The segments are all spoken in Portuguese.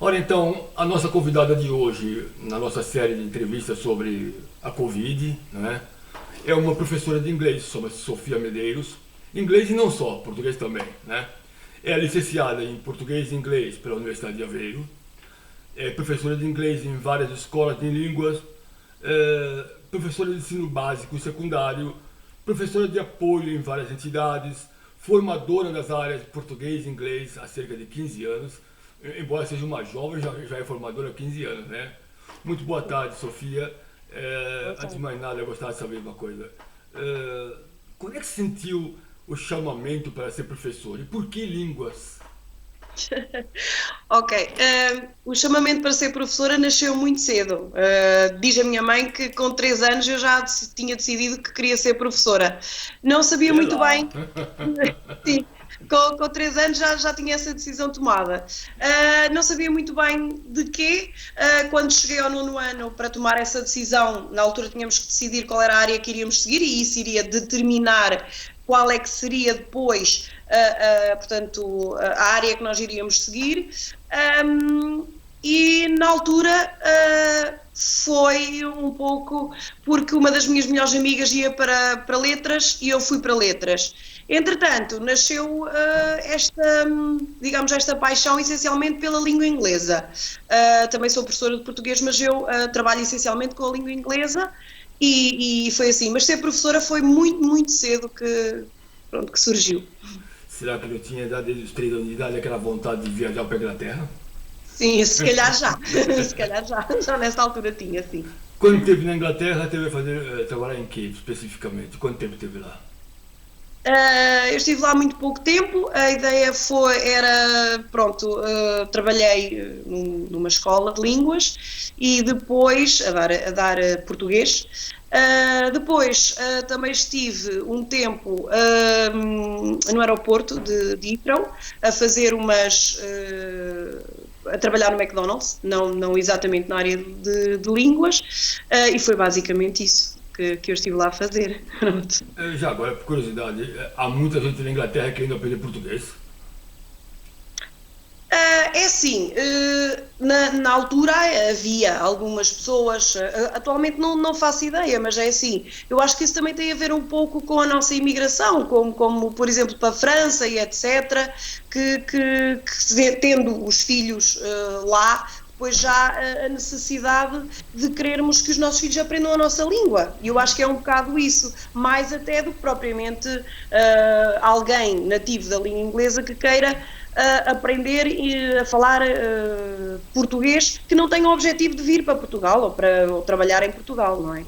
Ora então, a nossa convidada de hoje, na nossa série de entrevistas sobre a Covid, né, é uma professora de inglês, chama-se Sofia Medeiros. Inglês e não só, português também, né? É licenciada em português e inglês pela Universidade de Aveiro. É professora de inglês em várias escolas de línguas, professora de ensino básico e secundário, professora de apoio em várias entidades, formadora das áreas de português e inglês há cerca de 15 anos, embora seja uma jovem, já é formadora há 15 anos, né? Muito boa tarde, Sofia. Boa Antes de tarde. mais nada, eu gostaria de saber uma coisa. Quando é que você sentiu o chamamento para ser professor e por que línguas? Ok, o chamamento para ser professora nasceu muito cedo. Diz a minha mãe que com 3 anos eu já tinha decidido que queria ser professora. Não sabia É muito lá. bem, sim, com 3 anos já tinha essa decisão tomada. Não sabia muito bem de quê. Quando cheguei ao nono ano para tomar essa decisão, na altura tínhamos que decidir qual era a área que iríamos seguir e isso iria determinar qual é que seria depois, portanto, a área que nós iríamos seguir. Um, e na altura foi um pouco porque uma das minhas melhores amigas ia para letras e eu fui para letras. Entretanto, nasceu digamos, esta paixão essencialmente pela língua inglesa. Também sou professora de português, mas eu trabalho essencialmente com a língua inglesa e foi assim. Mas ser professora foi muito, muito cedo pronto, que surgiu. Será que eu tinha dado desde os 3 anos de idade aquela vontade de viajar para a Inglaterra? Sim, se calhar já. Se calhar já nesta altura tinha, sim. Quando esteve na Inglaterra, teve a fazer, trabalhar em quê, especificamente? Quanto tempo esteve lá? Eu estive lá muito pouco tempo, a ideia era, pronto, trabalhei numa escola de línguas e depois a dar português. Depois também estive um tempo no aeroporto de Heathrow a fazer a trabalhar no McDonald's, não exatamente na área de línguas, e foi basicamente isso que eu estive lá a fazer. Pronto. Já agora, por curiosidade, há muita gente na Inglaterra querendo aprender português. É assim, na altura havia algumas pessoas, atualmente não faço ideia, mas é assim, eu acho que isso também tem a ver um pouco com a nossa imigração, como por exemplo para a França e etc., tendo os filhos lá, depois já há a necessidade de querermos que os nossos filhos aprendam a nossa língua, e eu acho que é um bocado isso, mais até do que propriamente alguém nativo da língua inglesa que queira aprender a falar português que não tenha o objetivo de vir para Portugal ou trabalhar em Portugal, não é?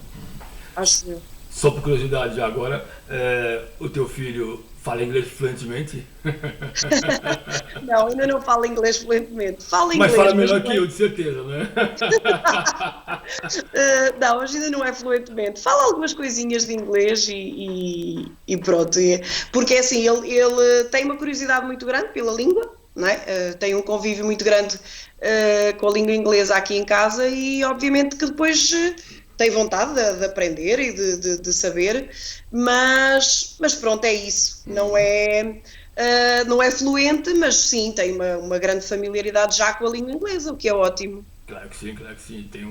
Acho eu. Só por curiosidade, já agora, o teu filho fala inglês fluentemente? Não, ainda não falo inglês fluentemente. Falo Mas fala inglês, mas melhor não que é. eu, de certeza, né? Não, mas ainda não é fluentemente. Fala algumas coisinhas de inglês e pronto. Porque é assim, ele tem uma curiosidade muito grande pela língua, não é? Tem um convívio muito grande com a língua inglesa aqui em casa e obviamente que depois tem vontade de aprender e de saber, mas pronto, é isso. Não é fluente, mas sim, tem uma grande familiaridade já com a língua inglesa, o que é ótimo. Claro que sim. Tem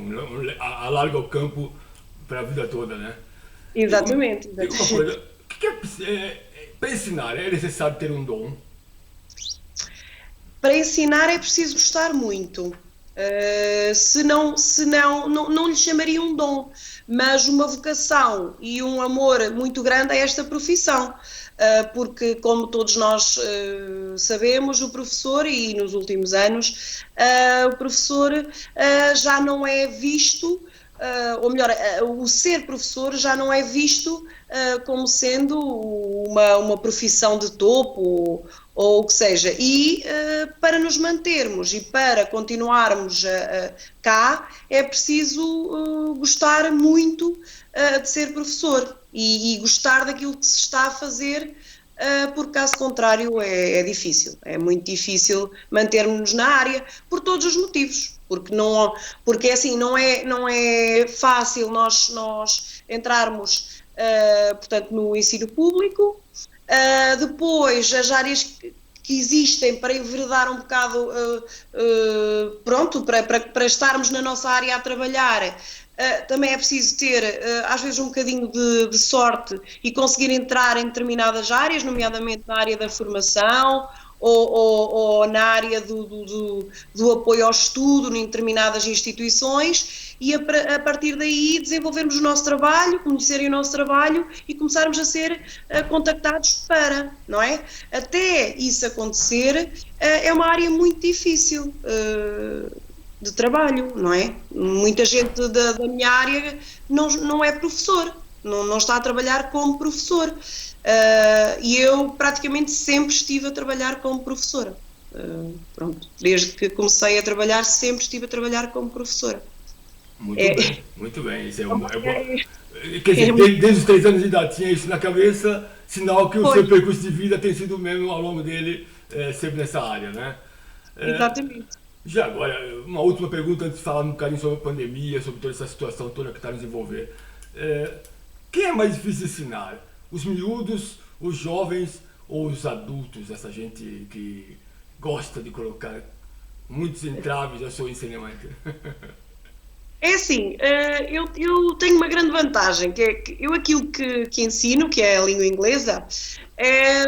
alarga o campo para a vida toda, né? Exatamente, Diga uma exatamente. coisa, o que para ensinar é necessário ter um dom? Para ensinar é preciso gostar muito. Se não lhe chamaria um dom, mas uma vocação e um amor muito grande a esta profissão. Porque, como todos nós sabemos, o professor, e nos últimos anos, o professor já não é visto, ou melhor, o ser professor já não é visto como sendo uma profissão de topo ou o que seja. E para nos mantermos e para continuarmos cá, é preciso gostar muito de ser professor e gostar daquilo que se está a fazer. Porque caso contrário é difícil, é muito difícil mantermos-nos na área por todos os motivos, porque assim não é fácil nós entrarmos portanto no ensino público. Depois as áreas que existem para enveredar um bocado, pronto, para estarmos na nossa área a trabalhar. Também é preciso ter, às vezes, um bocadinho de sorte e conseguir entrar em determinadas áreas, nomeadamente na área da formação ou na área do apoio ao estudo em determinadas instituições, e a partir daí desenvolvermos o nosso trabalho, conhecerem o nosso trabalho e começarmos a ser contactados para, não é? Até isso acontecer, é uma área muito difícil de trabalho, não é? Muita gente da minha área não é professor, não está a trabalhar como professor. E eu praticamente sempre estive a trabalhar como professora. Pronto, desde que comecei a trabalhar, sempre estive a trabalhar como professora. Muito bem, muito bem. Isso é bom. Quer dizer, desde os 3 anos de idade tinha isso na cabeça, sinal que o seu percurso de vida tem sido o mesmo ao longo dele, sempre nessa área, né? Exatamente. Já agora, uma última pergunta antes de falar um bocadinho sobre a pandemia, sobre toda essa situação toda que está nos envolvendo. Quem é mais difícil de ensinar? Os miúdos, os jovens ou os adultos? Essa gente que gosta de colocar muitos entraves ao seu ensinamento. É assim, eu tenho uma grande vantagem, que é que eu aquilo que ensino, que é a língua inglesa, é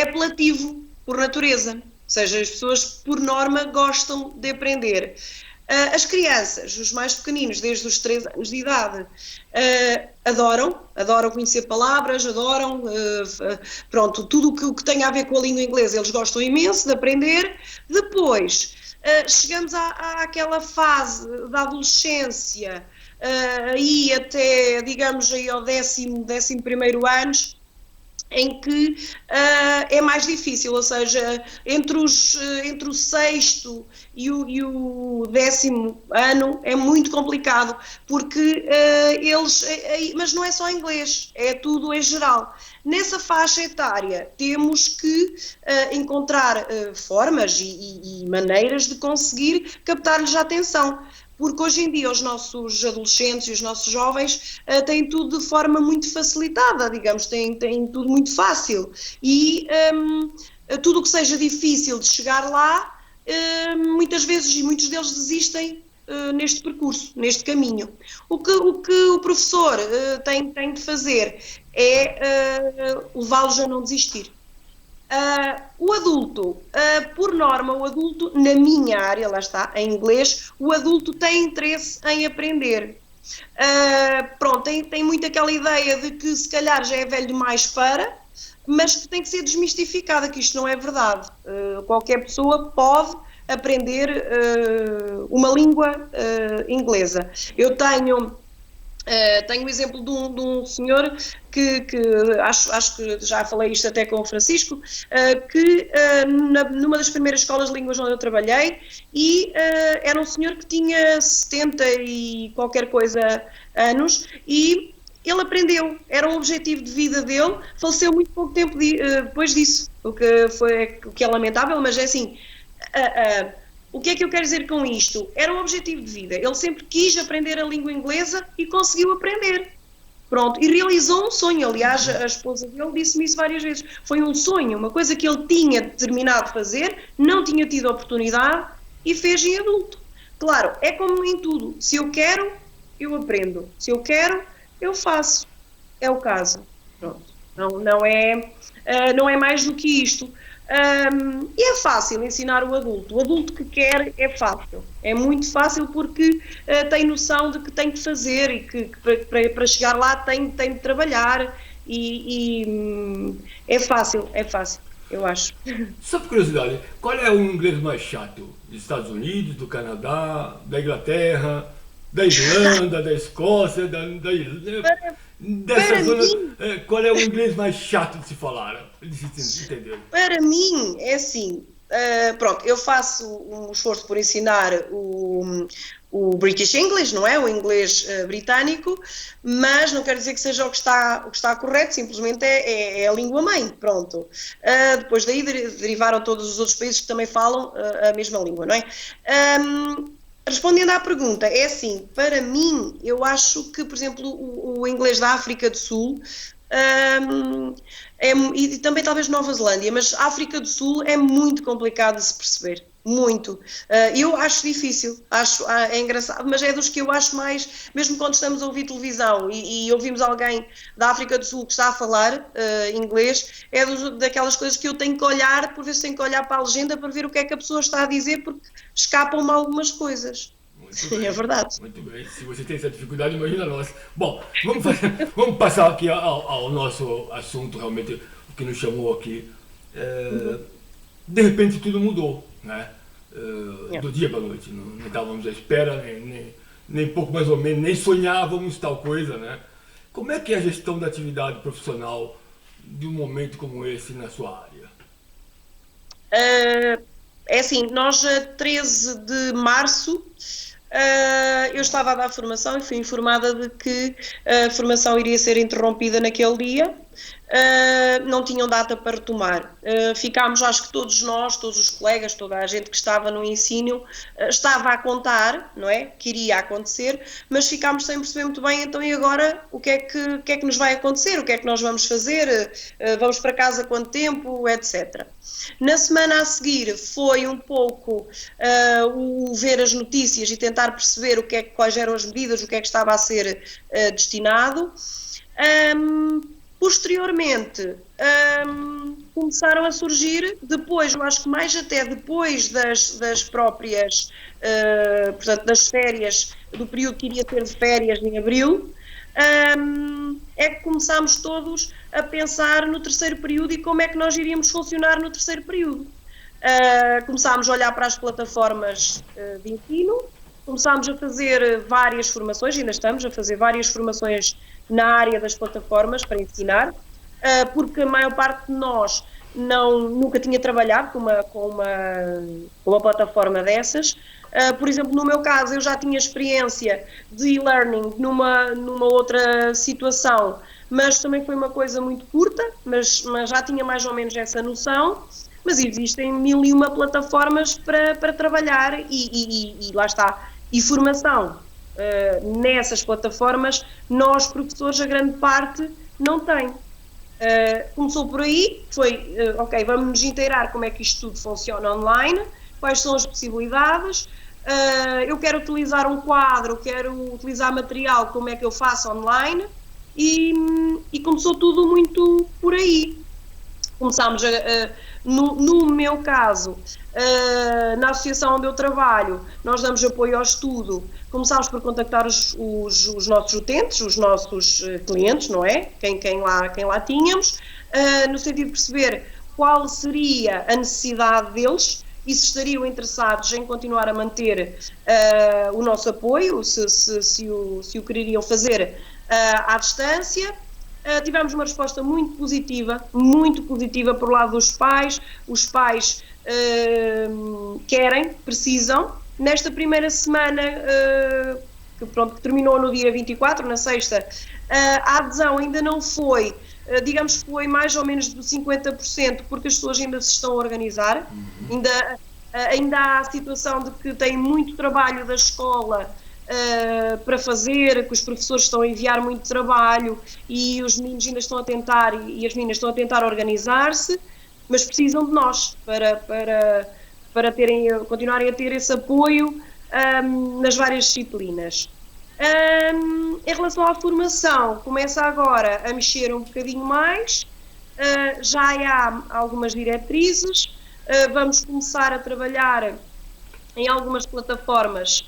apelativo por natureza. Ou seja, as pessoas, por norma, gostam de aprender. As crianças, os mais pequeninos, desde os 3 anos de idade, adoram conhecer palavras, adoram, pronto, tudo o que tem a ver com a língua inglesa, eles gostam imenso de aprender. Depois, chegamos àquela fase da adolescência, aí até, digamos, aí ao 11º ano, em que é mais difícil, ou seja, entre o 6º e o 10º ano é muito complicado, porque mas não é só inglês, é tudo em geral. Nessa faixa etária temos que encontrar formas e maneiras de conseguir captar-lhes a atenção. Porque hoje em dia os nossos adolescentes e os nossos jovens têm tudo de forma muito facilitada, digamos, têm tudo muito fácil. E tudo o que seja difícil de chegar lá, muitas vezes e muitos deles desistem neste percurso, neste caminho. O que o professor tem de fazer é levá-los a não desistir. O adulto, por norma, na minha área, lá está, em inglês, o adulto tem interesse em aprender. Pronto, tem muito aquela ideia de que se calhar já é velho demais mas que tem que ser desmistificada, que isto não é verdade. Qualquer pessoa pode aprender uma língua inglesa. Eu tenho o exemplo de um senhor que acho que já falei isto até com o Francisco, que numa das primeiras escolas de línguas onde eu trabalhei, e era um senhor que tinha 70 e qualquer coisa anos, e ele aprendeu, era um objetivo de vida dele, faleceu muito pouco tempo depois disso, o que é lamentável, mas é assim. O que é que eu quero dizer com isto? Era um objetivo de vida. Ele sempre quis aprender a língua inglesa e conseguiu aprender. Pronto, e realizou um sonho. Aliás, a esposa dele disse-me isso várias vezes. Foi um sonho, uma coisa que ele tinha determinado fazer, não tinha tido oportunidade e fez em adulto. Claro, é como em tudo. Se eu quero, eu aprendo. Se eu quero, eu faço. É o caso. Pronto. Não é mais do que isto. E é fácil ensinar o adulto. O adulto que quer é fácil. É muito fácil porque tem noção de que tem de fazer e que para chegar lá tem de trabalhar e é fácil, eu acho. Só por curiosidade, qual é o inglês mais chato? Dos Estados Unidos, do Canadá, da Inglaterra, da Irlanda, da Escócia, dessa zona, qual é o inglês mais chato de se falar? Entendeu? Para mim, é assim, pronto, eu faço um esforço por ensinar o British English, não é? O inglês britânico, mas não quero dizer que seja o que está correto, simplesmente é a língua-mãe, pronto. Depois daí derivaram todos os outros países que também falam a mesma língua, não é? Respondendo à pergunta, é assim, para mim, eu acho que, por exemplo, o inglês da África do Sul E também talvez Nova Zelândia, mas África do Sul é muito complicado de se perceber. Muito. Eu acho difícil, é engraçado, mas é dos que eu acho mais, mesmo quando estamos a ouvir televisão e ouvimos alguém da África do Sul que está a falar inglês, daquelas coisas que eu tenho que olhar, por vezes tenho que olhar para a legenda para ver o que é que a pessoa está a dizer, porque escapam-me algumas coisas. Muito bem, É verdade. muito bem. Se você tem essa dificuldade, imagina nós. Bom, vamos passar aqui ao nosso assunto, realmente, o que nos chamou aqui. De repente tudo mudou, né? Do dia para a noite. Não estávamos à espera, nem pouco mais ou menos, nem sonhávamos tal coisa, né? Como é que é a gestão da atividade profissional de um momento como esse na sua área? É assim, nós a 13 de março eu estava a dar formação e fui informada de que a formação iria ser interrompida naquele dia. Não tinham data para retomar. Ficámos, acho que todos nós, todos os colegas, toda a gente que estava no ensino, estava a contar, não é? Que iria acontecer, mas ficámos sem perceber muito bem, então e agora o que é que nos vai acontecer? O que é que nós vamos fazer? Vamos para casa quanto tempo? Etc. Na semana a seguir foi um pouco o ver as notícias e tentar perceber quais eram as medidas, o que é que estava a ser destinado. Posteriormente, começaram a surgir, depois, eu acho que mais até depois das próprias, portanto, das férias, do período que iria ter de férias em abril, é que começámos todos a pensar no terceiro período e como é que nós iríamos funcionar no terceiro período. Começámos a olhar para as plataformas de ensino, começámos a fazer várias formações, ainda estamos a fazer várias formações na área das plataformas para ensinar, porque a maior parte de nós nunca tinha trabalhado com uma plataforma dessas. Por exemplo, no meu caso, eu já tinha experiência de e-learning numa outra situação, mas também foi uma coisa muito curta, mas já tinha mais ou menos essa noção. Mas existem 1001 plataformas para trabalhar e lá está. E formação nessas plataformas, nós, professores, a grande parte não tem. Começou por aí, foi, ok, vamos nos inteirar como é que isto tudo funciona online, quais são as possibilidades, eu quero utilizar um quadro, quero utilizar material, como é que eu faço online, e começou tudo muito por aí. Começámos, no meu caso, na associação onde eu trabalho, nós damos apoio ao estudo, começámos por contactar os nossos utentes, os nossos clientes, não é? Quem lá tínhamos, no sentido de perceber qual seria a necessidade deles e se estariam interessados em continuar a manter o nosso apoio, se o quereriam fazer à distância. Tivemos uma resposta muito positiva por lado dos pais. Os pais querem, precisam. Nesta primeira semana, que terminou no dia 24, na sexta, a adesão ainda não foi, digamos que foi mais ou menos de 50%, porque as pessoas ainda se estão a organizar. Ainda há a situação de que tem muito trabalho da escola para fazer, que os professores estão a enviar muito trabalho e os meninos ainda estão a tentar, e as meninas estão a tentar organizar-se, mas precisam de nós para continuarem a ter esse apoio nas várias disciplinas. Em relação à formação, começa agora a mexer um bocadinho mais, já há algumas diretrizes, vamos começar a trabalhar em algumas plataformas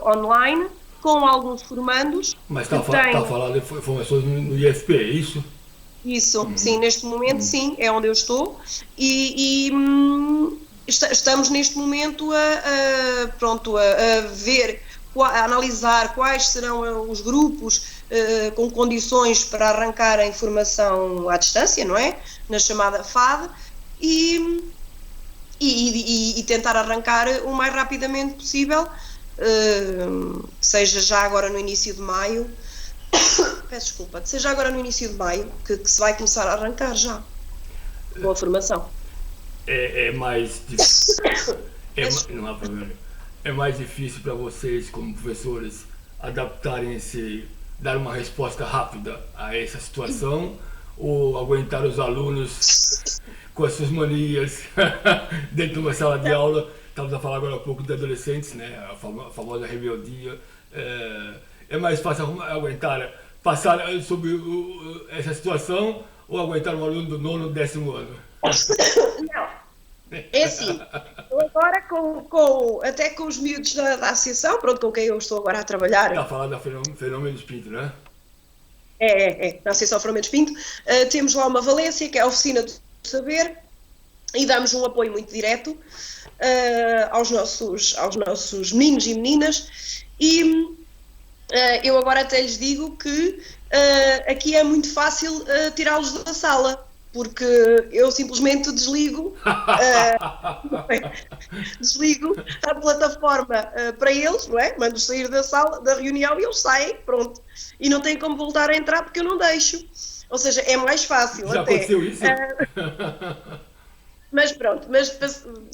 online, com alguns formandos. Mas está a falar de formações no IFP, é isso? Isso, sim, neste momento sim, é onde eu estou e estamos neste momento a ver, a analisar quais serão os grupos com condições para arrancar a informação à distância, não é? Na chamada FAD e tentar arrancar o mais rapidamente possível, seja já agora no início de maio, peço desculpa, seja agora no início de maio que se vai começar a arrancar já com a formação. É mais difícil, não há problema. É mais difícil para vocês como professores adaptarem-se, dar uma resposta rápida a essa situação, ou aguentar os alunos com as suas manias dentro de uma sala de aula. Estávamos a falar agora há pouco de adolescentes, né? A famosa rebeldia. É mais fácil aguentar, passar sobre essa situação ou aguentar um aluno do nono, 10º ano? Não, é assim, eu agora até com os miúdos da associação, pronto, com quem eu estou agora a trabalhar. Está a falar da Fenômenos Pinto, não é? Na Associação Fenômenos Pinto, temos lá uma valência, que é a Oficina do Saber, e damos um apoio muito direto aos nossos meninos e meninas, e eu agora até lhes digo que aqui é muito fácil tirá-los da sala, porque eu simplesmente desligo a plataforma para eles, não é? Mando sair da sala, da reunião, e eles saem, pronto. E não tem como voltar a entrar porque eu não deixo. Ou seja, é mais fácil. Já até. aconteceu isso? Mas pronto,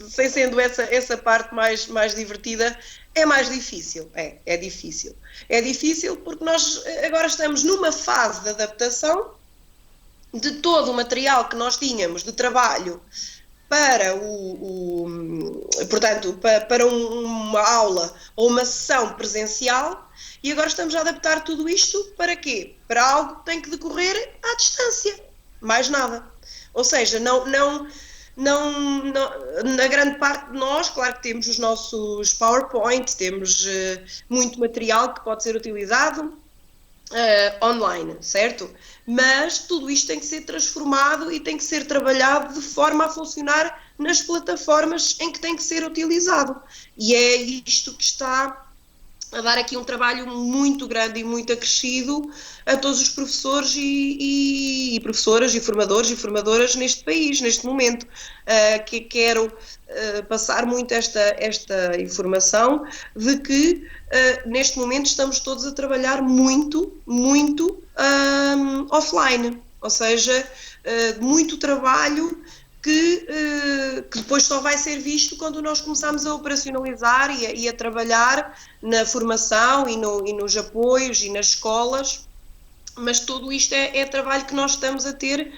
sem sendo essa parte mais divertida, é mais difícil. É difícil. É difícil porque nós agora estamos numa fase de adaptação de todo o material que nós tínhamos de trabalho para portanto, para uma aula ou uma sessão presencial, e agora estamos a adaptar tudo isto para quê? Para algo que tem que decorrer à distância, mais nada. Ou seja, não, na grande parte de nós, claro que temos os nossos PowerPoint, temos muito material que pode ser utilizado online, certo? Mas tudo isto tem que ser transformado e tem que ser trabalhado de forma a funcionar nas plataformas em que tem que ser utilizado. E é isto que está a dar aqui um trabalho muito grande e muito acrescido a todos os professores e professoras e formadores e formadoras neste país, neste momento. Que quero passar muito esta informação de que neste momento estamos todos a trabalhar muito offline, ou seja, muito trabalho que depois só vai ser visto quando nós começarmos a operacionalizar e a trabalhar na formação e nos apoios e nas escolas, mas tudo isto é trabalho que nós estamos a ter,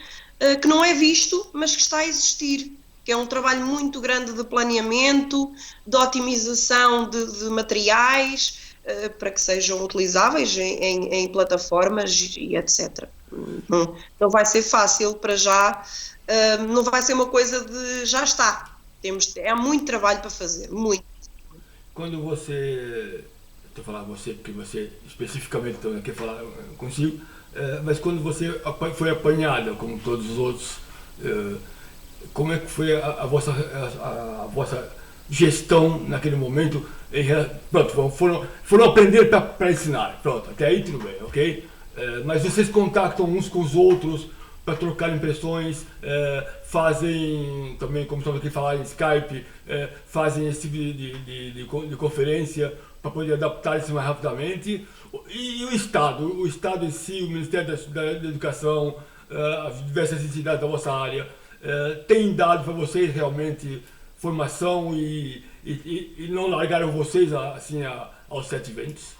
que não é visto, mas que está a existir, que é um trabalho muito grande de planeamento, de otimização de materiais, para que sejam utilizáveis em plataformas e etc. Não vai ser fácil para já. Não vai ser uma coisa de já está. Há muito trabalho para fazer, muito. Quando você, estou falando você, porque você especificamente não quer falar consigo, mas quando você foi apanhada, como todos os outros, como é que foi a vossa gestão naquele momento? Pronto, foram aprender para ensinar, pronto, até aí tudo bem, ok? Mas vocês contactam uns com os outros para trocar impressões, fazem também, como estamos aqui a falar em Skype, fazem esse tipo de conferência para poder adaptar isso mais rapidamente. E o Estado em si, o Ministério da Educação, as diversas entidades da vossa área, têm dado para vocês realmente formação e não largaram vocês assim aos 7 ventos?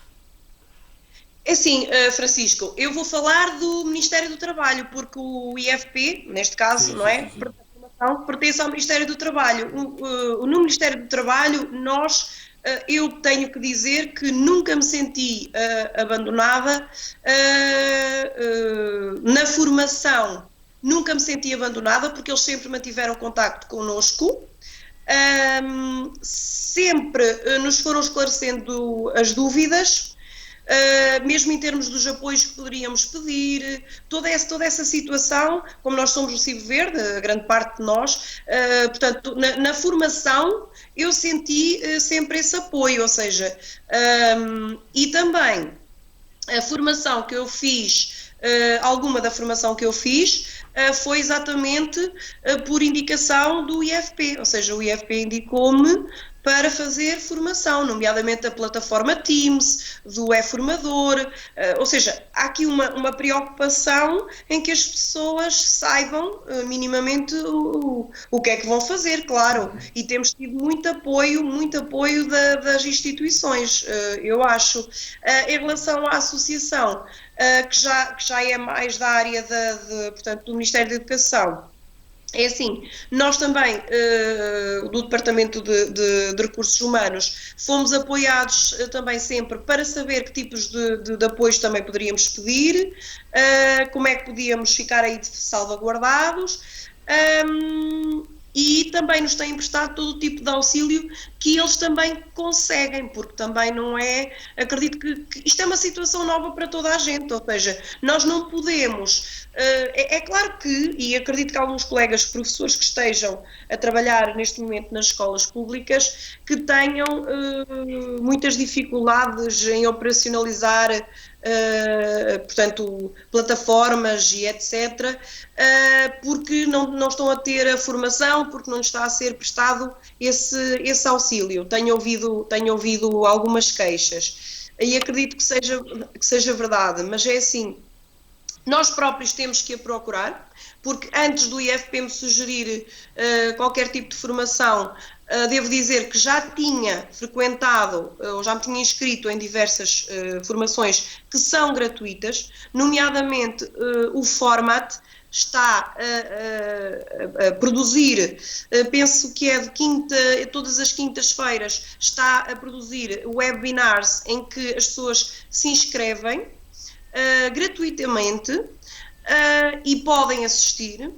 É assim, Francisco, eu vou falar do Ministério do Trabalho, porque o IFP, neste caso, não é? Sim. Pertence ao Ministério do Trabalho. No Ministério do Trabalho, eu tenho que dizer que nunca me senti abandonada na formação. Nunca me senti abandonada, porque eles sempre mantiveram contacto connosco. Sempre nos foram esclarecendo as dúvidas. Mesmo em termos dos apoios que poderíamos pedir, toda essa situação, como nós somos o Cibo Verde, a grande parte de nós, portanto, na formação eu senti sempre esse apoio, ou seja, e também a formação que eu fiz, alguma da formação que eu fiz, foi exatamente por indicação do IFP, ou seja, o IFP indicou-me para fazer formação, nomeadamente a plataforma Teams, do e-formador, ou seja, há aqui uma preocupação em que as pessoas saibam minimamente o que é que vão fazer, claro, e temos tido muito apoio das instituições, eu acho. Em relação à associação, que já é mais da área portanto, do Ministério da Educação, é assim, nós também, do Departamento de Recursos Humanos, fomos apoiados também sempre para saber que tipos de apoios também poderíamos pedir, como é que podíamos ficar aí salvaguardados, e também nos têm prestado todo o tipo de auxílio que eles também conseguem, porque também não é, acredito que isto é uma situação nova para toda a gente, ou seja, nós não podemos, é claro que, e acredito que alguns colegas professores que estejam a trabalhar neste momento nas escolas públicas, que tenham muitas dificuldades em operacionalizar portanto, plataformas e etc., porque não estão a ter a formação, porque não está a ser prestado esse auxílio. Tenho ouvido algumas queixas e acredito que seja verdade, mas é assim, nós próprios temos que a procurar, porque antes do IFP me sugerir qualquer tipo de formação, devo dizer que já tinha frequentado, ou já me tinha inscrito em diversas formações que são gratuitas, nomeadamente o Format está a produzir, penso que é de todas as quintas-feiras, está a produzir webinars em que as pessoas se inscrevem gratuitamente e podem assistir.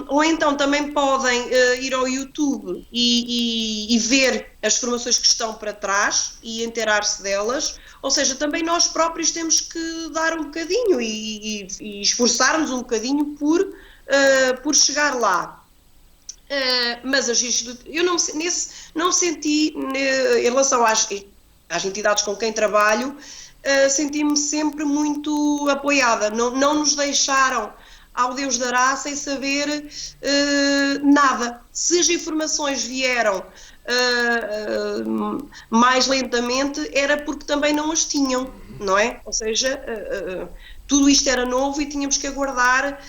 Ou então também podem ir ao YouTube e ver as formações que estão para trás e inteirar-se delas, ou seja, também nós próprios temos que dar um bocadinho e esforçar-nos um bocadinho por chegar lá. Mas eu não senti, em relação às entidades com quem trabalho, senti-me sempre muito apoiada, não nos deixaram ao Deus dará, sem saber nada. Se as informações vieram mais lentamente, era porque também não as tinham, não é? Ou seja, tudo isto era novo e tínhamos que aguardar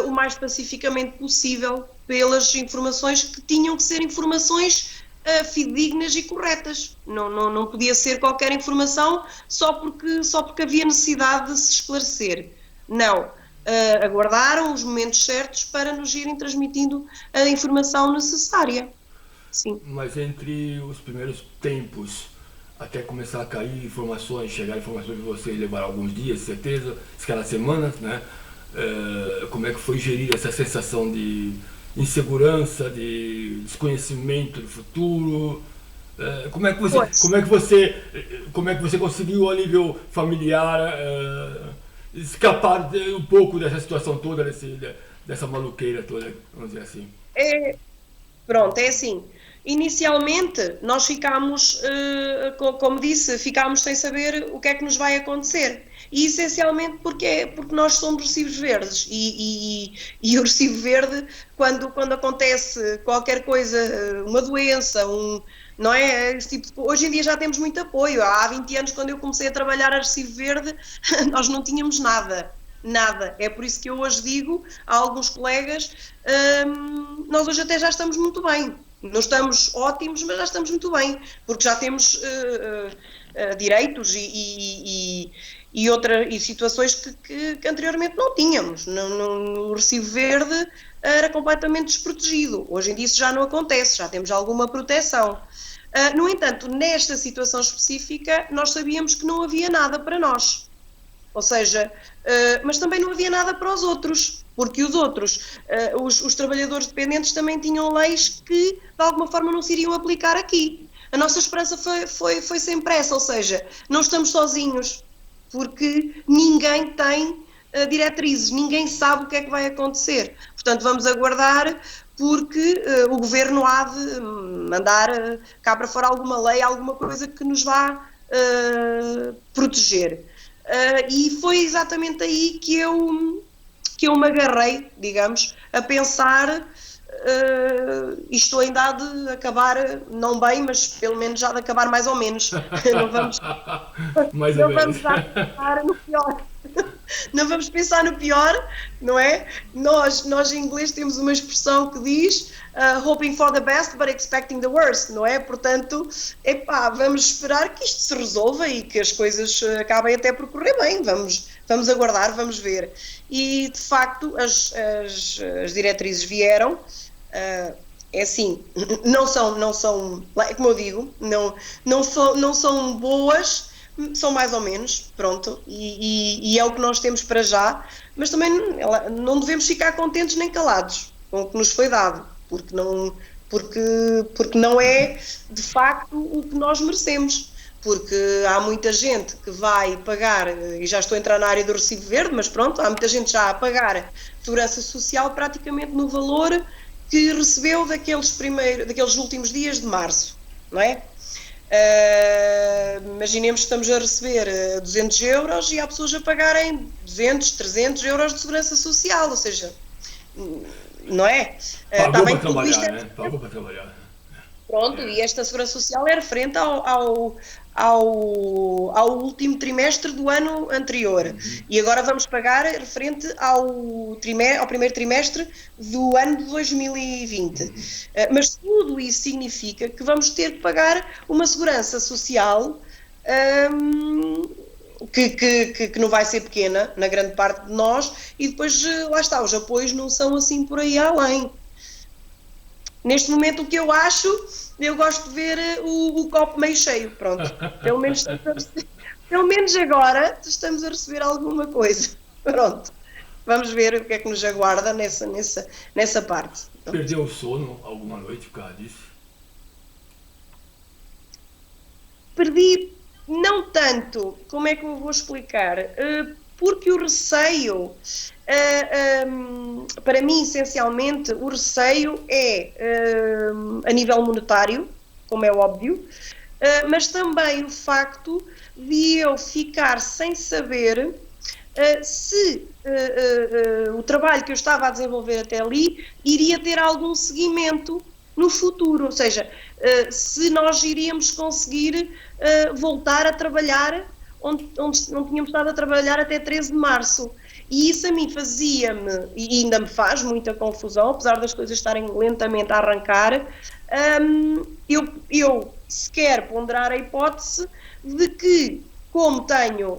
o mais pacificamente possível pelas informações que tinham que ser informações fidedignas e corretas. Não podia ser qualquer informação só porque havia necessidade de se esclarecer. Não. Aguardaram os momentos certos para nos irem transmitindo a informação necessária. Sim. Mas entre os primeiros tempos, até começar a cair informações, chegar informações de você e levar alguns dias, certeza, se calhar semanas, né? Como é que foi gerir essa sensação de insegurança, de desconhecimento do futuro? Como é que você conseguiu a nível familiar escapar um pouco dessa situação toda, dessa maluqueira toda, vamos dizer assim? Pronto, é assim. Inicialmente, nós ficámos, como disse, ficámos sem saber o que é que nos vai acontecer. E essencialmente porque nós somos recibos verdes. E o recibo verde, quando acontece qualquer coisa, uma doença, não é? Hoje em dia já temos muito apoio. Há 20 anos, quando eu comecei a trabalhar a Recibo Verde, nós não tínhamos nada. Nada. É por isso que eu hoje digo a alguns colegas, nós hoje até já estamos muito bem. Não estamos ótimos, mas já estamos muito bem, porque já temos direitos e situações que anteriormente não tínhamos. No Recibo Verde era completamente desprotegido. Hoje em dia isso já não acontece, já temos alguma proteção. No entanto, nesta situação específica, nós sabíamos que não havia nada para nós. Ou seja, mas também não havia nada para os outros, porque os outros, os trabalhadores dependentes também tinham leis que de alguma forma não se iriam aplicar aqui. A nossa esperança foi sempre essa, ou seja, não estamos sozinhos, porque ninguém tem diretrizes, ninguém sabe o que é que vai acontecer. Portanto, vamos aguardar, porque o Governo há de mandar cá para fora alguma lei, alguma coisa que nos vá proteger. E foi exatamente aí que eu que eu me agarrei, digamos, a pensar isto ainda há de acabar, não bem, mas pelo menos já de acabar mais ou menos. Não vamos, Mais ou não menos. vamos já pensar no pior. Não vamos pensar no pior, não é? Nós em inglês temos uma expressão que diz hoping for the best but expecting the worst, não é? Portanto, epá, vamos esperar que isto se resolva e que as coisas acabem até por correr bem. Vamos aguardar, vamos ver. E de facto as diretrizes vieram. É assim, não são, é como eu digo, não são boas, são mais ou menos, pronto, e é o que nós temos para já, mas também não devemos ficar contentes nem calados com o que nos foi dado, porque não é de facto o que nós merecemos. Porque há muita gente que vai pagar, e já estou a entrar na área do recibo verde, mas pronto, há muita gente já a pagar segurança social praticamente no valor que recebeu daqueles últimos dias de março, não é? Imaginemos que estamos a receber 200 euros e há pessoas a pagarem 200, 300 euros de segurança social, ou seja, não é? Pagou para Também tudo isto trabalhar, é né? Pagou para trabalhar. pronto, É. e esta segurança social é referente ao último trimestre do ano anterior. E agora vamos pagar referente ao primeiro trimestre do ano de 2020. Mas tudo isso significa que vamos ter que pagar uma segurança social que não vai ser pequena, na grande parte de nós, e depois, lá está, os apoios não são assim por aí além. Neste momento, o que eu acho, eu gosto de ver o copo meio cheio, pronto. Pelo menos agora estamos a receber alguma coisa. Pronto. Vamos ver o que é que nos aguarda nessa parte. Perdeu o sono alguma noite por causa disso? Perdi, não tanto, como é que eu vou explicar? Porque o receio, para mim, essencialmente, o receio é a nível monetário, como é óbvio, mas também o facto de eu ficar sem saber se o trabalho que eu estava a desenvolver até ali iria ter algum seguimento no futuro, ou seja, se nós iríamos conseguir voltar a trabalhar onde não tínhamos estado a trabalhar até 13 de março. E isso a mim fazia-me, e ainda me faz muita confusão, apesar das coisas estarem lentamente a arrancar, eu sequer ponderar a hipótese de que, como tenho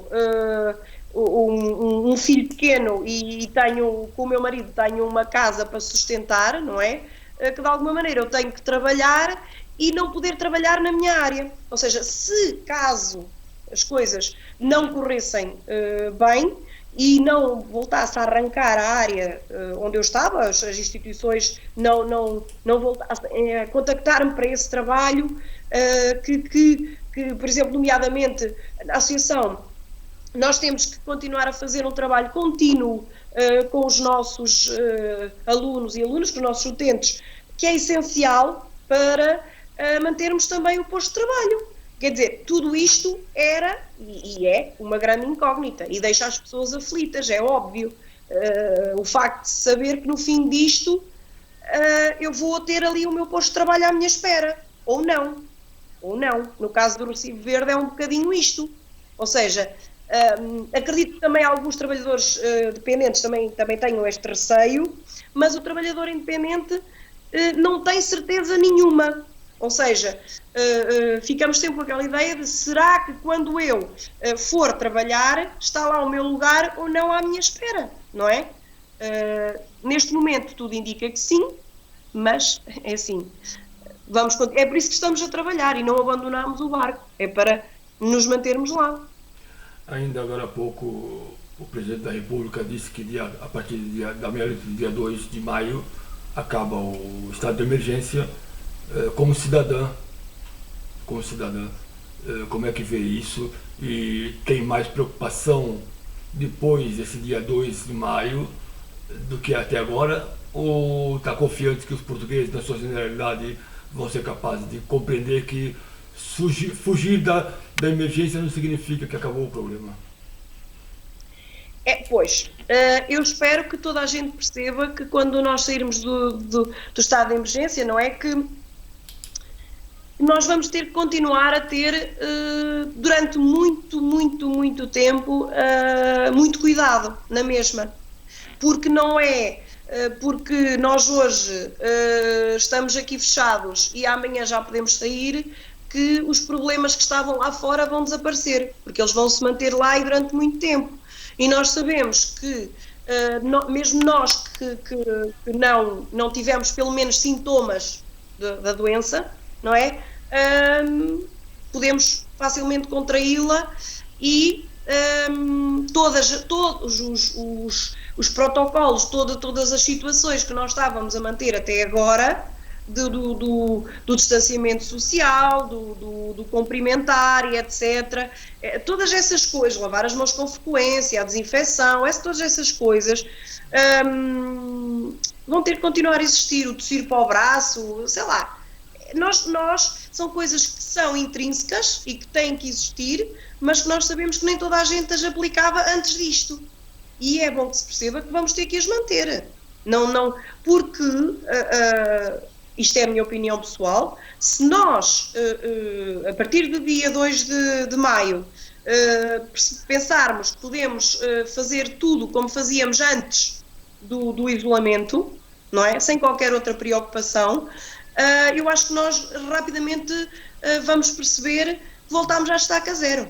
um filho pequeno e tenho, com o meu marido, tenho uma casa para sustentar, não é? Que de alguma maneira eu tenho que trabalhar e não poder trabalhar na minha área. Ou seja, se caso as coisas não corressem bem e não voltasse a arrancar a área onde eu estava, as instituições não voltassem a contactar-me para esse trabalho, que, por exemplo, nomeadamente na associação, nós temos que continuar a fazer um trabalho contínuo com os nossos alunos e alunas, com os nossos utentes, que é essencial para mantermos também o posto de trabalho. Quer dizer, tudo isto era e é uma grande incógnita e deixa as pessoas aflitas, é óbvio. O facto de saber que no fim disto eu vou ter ali o meu posto de trabalho à minha espera, ou não. No caso do Recibo Verde é um bocadinho isto. Ou seja, acredito que também alguns trabalhadores dependentes também tenham este receio, mas o trabalhador independente não tem certeza nenhuma. Ou seja, ficamos sempre com aquela ideia de será que quando eu for trabalhar está lá o meu lugar ou não à minha espera, não é? Neste momento tudo indica que sim, mas é assim, é por isso que estamos a trabalhar e não abandonamos o barco, é para nos mantermos lá. Ainda agora há pouco o presidente da República disse que a partir da meia-noite do dia 2 de maio acaba o estado de emergência. Como cidadã, como é que vê isso? E tem mais preocupação depois desse dia 2 de maio do que até agora? Ou está confiante que os portugueses, na sua generalidade, vão ser capazes de compreender que fugir da emergência não significa que acabou o problema? Pois, eu espero que toda a gente perceba que quando nós sairmos do estado de emergência, não é que nós vamos ter que continuar a ter, durante muito tempo, muito cuidado na mesma. Porque não é porque nós hoje estamos aqui fechados e amanhã já podemos sair, que os problemas que estavam lá fora vão desaparecer, porque eles vão se manter lá e durante muito tempo. E nós sabemos que, mesmo nós que não tivemos pelo menos sintomas da doença, não é? Podemos facilmente contraí-la e todos os protocolos, todas as situações que nós estávamos a manter até agora, do distanciamento social, do cumprimentar e etc. Todas essas coisas, lavar as mãos com frequência, a desinfecção, todas essas coisas vão ter que continuar a existir, o tossir para o braço, sei lá. Nós são coisas que são intrínsecas e que têm que existir, mas que nós sabemos que nem toda a gente as aplicava antes disto. E é bom que se perceba que vamos ter que as manter. Porque, isto é a minha opinião pessoal, se nós, a partir do dia 2 de maio, pensarmos que podemos fazer tudo como fazíamos antes do isolamento, não é? Sem qualquer outra preocupação, eu acho que nós rapidamente vamos perceber que voltamos à estaca zero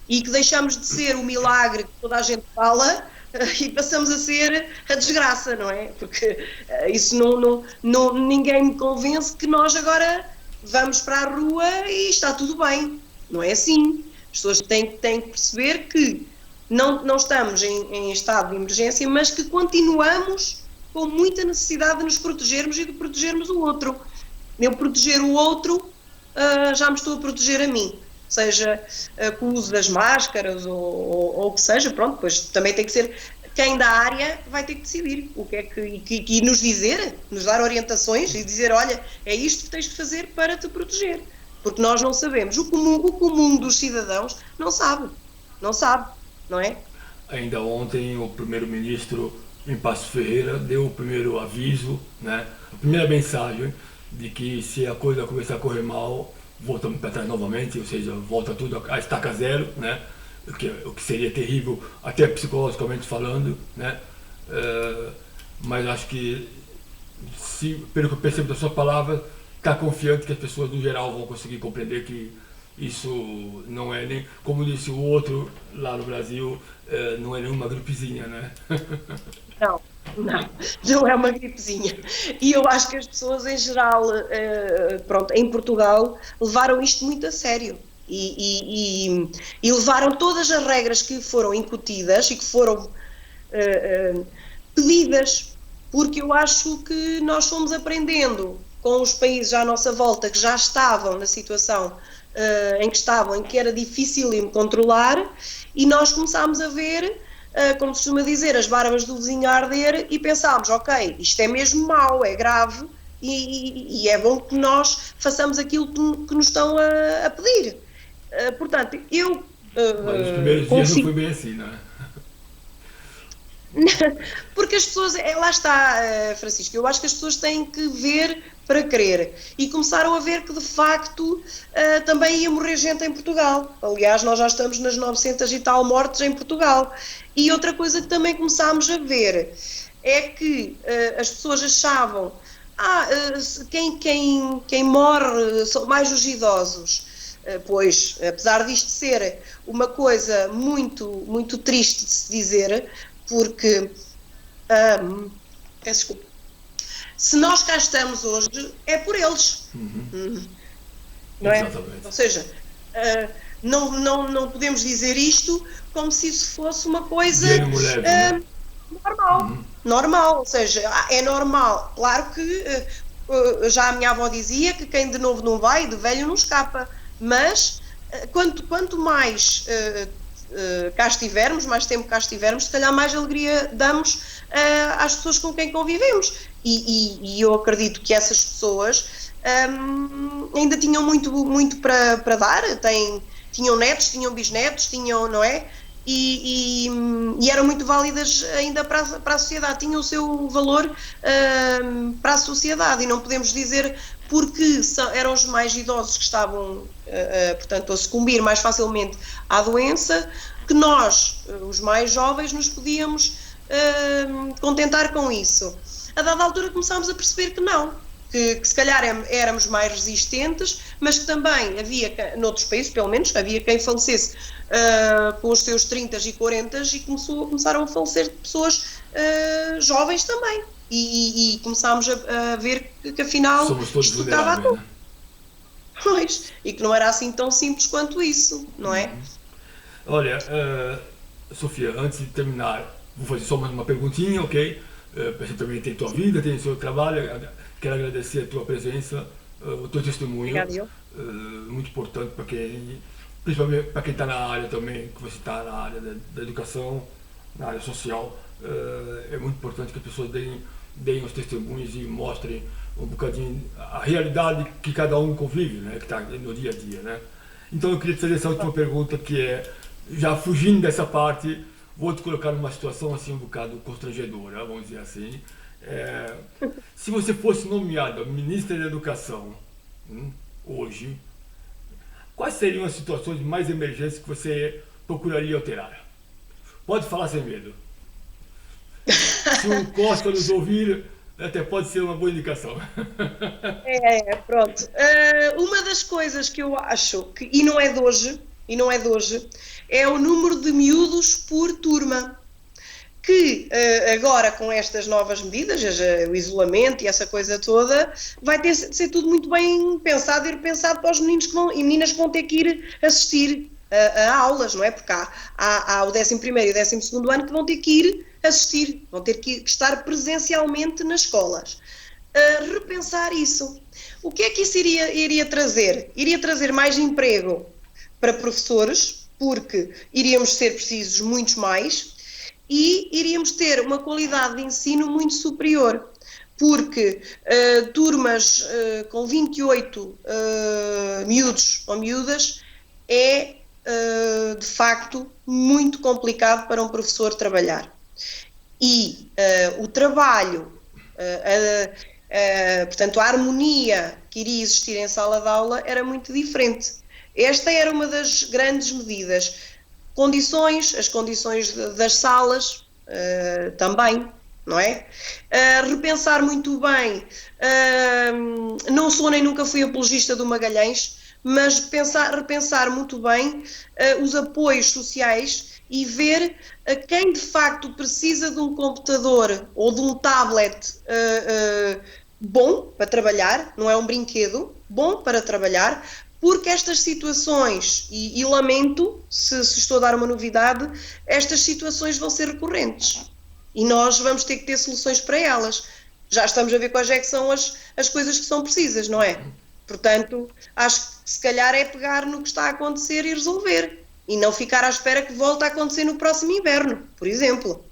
e que deixamos de ser o milagre que toda a gente fala e passamos a ser a desgraça, não é? Porque isso ninguém me convence que nós agora vamos para a rua e está tudo bem. Não é assim. As pessoas têm que perceber que não estamos em estado de emergência, mas que continuamos com muita necessidade de nos protegermos e de protegermos o outro. Eu proteger o outro, já me estou a proteger a mim. Seja com o uso das máscaras ou o que seja, pronto, pois também tem que ser quem da área vai ter que decidir o que é que nos dizer, nos dar orientações e dizer, olha, é isto que tens de fazer para te proteger, porque nós não sabemos, o comum dos cidadãos não sabe, não é? Ainda ontem o primeiro-ministro em Passos Ferreira deu o primeiro aviso, né, a primeira mensagem de que se a coisa começar a correr mal, voltamos para trás novamente, ou seja, volta tudo a estaca zero, né? O que seria terrível, até psicologicamente falando, né? Mas acho que, pelo que eu percebo da sua palavra, está confiante que as pessoas no geral vão conseguir compreender que isso não é nem, como disse o outro lá no Brasil, não é nenhuma gripezinha, né? Não é uma gripezinha. E eu acho que as pessoas em geral, em Portugal, levaram isto muito a sério e levaram todas as regras que foram incutidas e que foram pedidas, porque eu acho que nós fomos aprendendo com os países à nossa volta que já estavam na situação em que estavam, em que era difícil controlar, e nós começámos a ver, como se costuma dizer, as barbas do vizinho a arder, e pensámos, ok, isto é mesmo mau, é grave, e é bom que nós façamos aquilo que nos estão a pedir. Portanto, eu Mas os primeiros dias não foi bem assim, não é? Porque as pessoas, lá está, Francisco, eu acho que as pessoas têm que ver para crer, e começaram a ver que de facto também ia morrer gente em Portugal. Aliás, nós já estamos nas 900 e tal mortes em Portugal. E outra coisa que também começámos a ver é que as pessoas achavam quem morre são mais os idosos. Pois, apesar disto ser uma coisa muito triste de se dizer, porque desculpa, se nós cá estamos hoje é por eles, não é? Exatamente. Ou seja, não podemos dizer isto como se isso fosse uma coisa normal, ou seja, é normal, claro que já a minha avó dizia que quem de novo não vai, de velho não escapa, mas quanto mais cá estivermos, mais tempo cá estivermos, se calhar mais alegria damos às pessoas com quem convivemos, e eu acredito que essas pessoas ainda tinham muito para dar, tinham netos, tinham bisnetos, não é? e eram muito válidas ainda para a sociedade, tinham o seu valor para a sociedade, e não podemos dizer porque eram os mais idosos que estavam, portanto, a sucumbir mais facilmente à doença, que nós, os mais jovens, nos podíamos contentar com isso. A dada altura começámos a perceber que não, que se calhar éramos mais resistentes, mas que também havia, noutros países pelo menos, havia quem falecesse com os seus 30 e 40 e começaram a falecer pessoas jovens também. E começámos a ver que afinal somos todos isto estava a vulneráveis, né? Pois, e que não era assim tão simples quanto isso, não é? Olha, Sofia, antes de terminar, vou fazer só mais uma perguntinha, ok? Você também tem tua vida, tem o seu trabalho, quero agradecer a tua presença, o teu testemunho. Obrigada. Muito importante para quem, principalmente para quem está na área também, que você está na área da educação, na área social. É muito importante que as pessoas deem os testemunhos e mostrem um bocadinho a realidade que cada um convive, né, que está no dia a dia, né? Então eu queria te fazer essa última pergunta, que é, já fugindo dessa parte, vou te colocar numa situação assim um bocado constrangedora, vamos dizer assim. Se você fosse nomeada ministra da Educação hoje, quais seriam as situações mais emergentes que você procuraria alterar? Pode falar sem medo. Se o Costa nos ouvir, até pode ser uma boa indicação. Pronto. Uma das coisas que eu acho, e não é de hoje, é o número de miúdos por turma. Que agora, com estas novas medidas, o isolamento e essa coisa toda, vai ter de ser tudo muito bem pensado e repensado para os meninos e meninas que vão ter que ir assistir a aulas, não é? Porque há o 11º e o 12º ano que vão ter que ir assistir, vão ter que estar presencialmente nas escolas. Repensar isso. O que é que isso iria trazer? Iria trazer mais emprego para professores, porque iríamos ser precisos muitos mais, e iríamos ter uma qualidade de ensino muito superior, porque turmas com 28 miúdos ou miúdas é de facto muito complicado para um professor trabalhar. E o trabalho, portanto a harmonia que iria existir em sala de aula era muito diferente. Esta era uma das grandes medidas. As condições das salas também, não é? Repensar muito bem, não sou nem nunca fui apologista do Magalhães, mas repensar muito bem os apoios sociais e ver quem de facto precisa de um computador ou de um tablet bom para trabalhar, não é um brinquedo, bom para trabalhar, porque estas situações, e lamento se estou a dar uma novidade, estas situações vão ser recorrentes e nós vamos ter que ter soluções para elas. Já estamos a ver quais é que são as coisas que são precisas, não é? Portanto, acho que se calhar é pegar no que está a acontecer e resolver, e não ficar à espera que volte a acontecer no próximo inverno, por exemplo,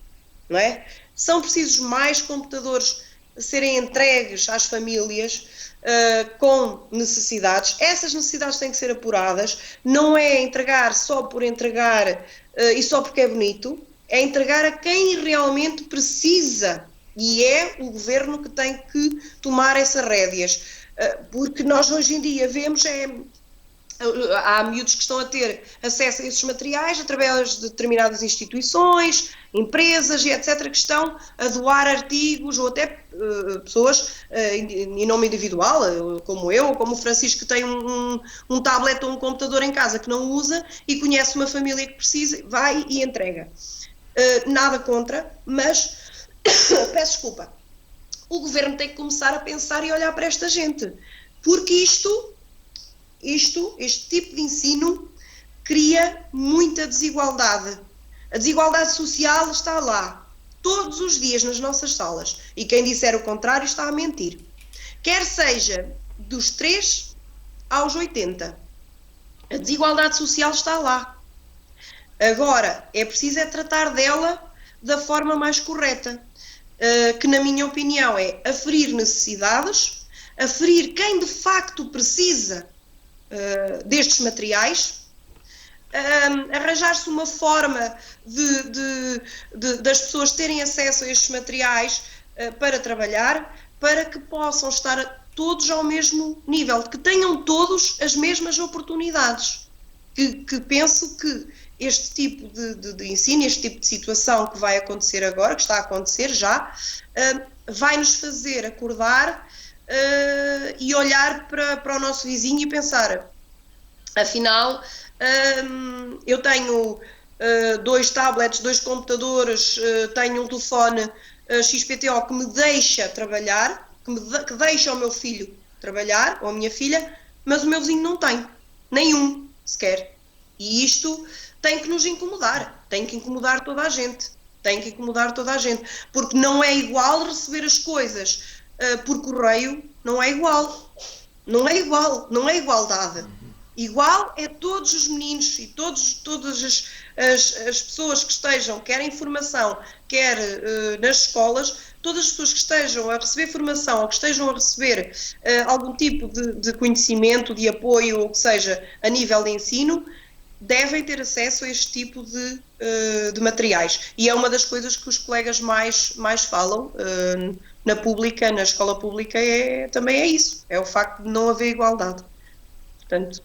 não é? São precisos mais computadores a serem entregues às famílias com necessidades. Essas necessidades têm que ser apuradas, não é entregar só por entregar e só porque é bonito, é entregar a quem realmente precisa, e é o governo que tem que tomar essas rédeas, porque nós hoje em dia vemos há miúdos que estão a ter acesso a esses materiais através de determinadas instituições, empresas e etc, que estão a doar artigos, ou até pessoas em nome individual, como eu, ou como o Francisco, que tem um tablet ou um computador em casa que não usa e conhece uma família que precisa, vai e entrega. Nada contra, mas peço desculpa, o governo tem que começar a pensar e olhar para esta gente, porque este tipo de ensino cria muita desigualdade. A desigualdade social está lá, todos os dias nas nossas salas, e quem disser o contrário está a mentir. Quer seja dos 3 aos 80, a desigualdade social está lá. Agora, é preciso tratar dela da forma mais correta, que na minha opinião é aferir necessidades, aferir quem de facto precisa destes materiais, arranjar-se uma forma das pessoas terem acesso a estes materiais para trabalhar, para que possam estar todos ao mesmo nível, que tenham todos as mesmas oportunidades. Que penso que este tipo de ensino, este tipo de situação que vai acontecer agora, que está a acontecer já, vai nos fazer acordar e olhar para o nosso vizinho e pensar, afinal, eu tenho 2 tablets, 2 computadores, tenho um telefone XPTO que me deixa trabalhar, que deixa o meu filho trabalhar, ou a minha filha, mas o meu vizinho não tem, nenhum sequer. E isto tem que nos incomodar, tem que incomodar toda a gente, porque não é igual receber as coisas por correio, não é igual, não é igualdade. Igual é todos os meninos e todas as pessoas que estejam, quer em formação, quer nas escolas, todas as pessoas que estejam a receber formação ou que estejam a receber algum tipo de conhecimento, de apoio, ou que seja, a nível de ensino, devem ter acesso a este tipo de materiais. E é uma das coisas que os colegas mais falam na pública, na escola pública, também é isso, é o facto de não haver igualdade. Portanto,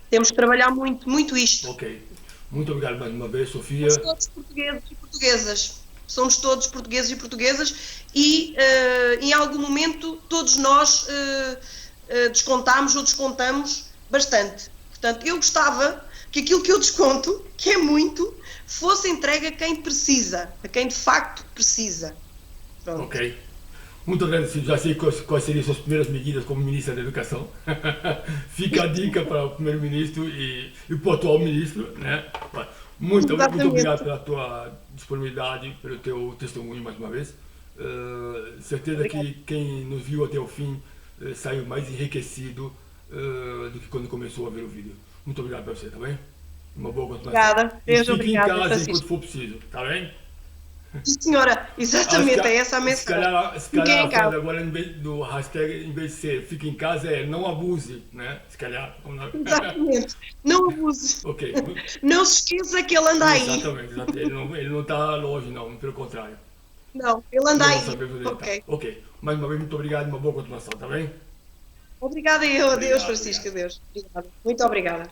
temos que trabalhar muito isto. Ok. Muito obrigado mais uma vez, Sofia. Somos todos portugueses e portuguesas. Somos todos portugueses e portuguesas e, em algum momento, todos nós descontamos ou descontamos bastante. Portanto, eu gostava que aquilo que eu desconto, que é muito, fosse entregue a quem precisa, a quem de facto precisa. Pronto. Ok. Muito agradecido. Já sei quais seriam suas primeiras medidas como Ministra da Educação. Fica a dica para o Primeiro-Ministro e para o atual Ministro, né? Muito obrigado pela tua disponibilidade, pelo teu testemunho mais uma vez. Certeza que quem nos viu até o fim saiu mais enriquecido do que quando começou a ver o vídeo. Muito obrigado para você, tá bem? Uma boa continuação. Obrigada. Fique em casa enquanto for preciso, tá bem? Sim, senhora, exatamente, é essa a mensagem. Se calhar agora, em vez do hashtag, em vez de ser fique em casa, é não abuse, né? Se calhar. Exatamente, não abuse. Ok. Não se esqueça que ele anda aí. Exatamente. Ele não está longe, não, pelo contrário. Não, ele anda aí. Ok. Ok. Mais uma vez, muito obrigado e uma boa continuação, tá bem? Obrigada eu, adeus, Francisco, adeus. Obrigada. Muito obrigada.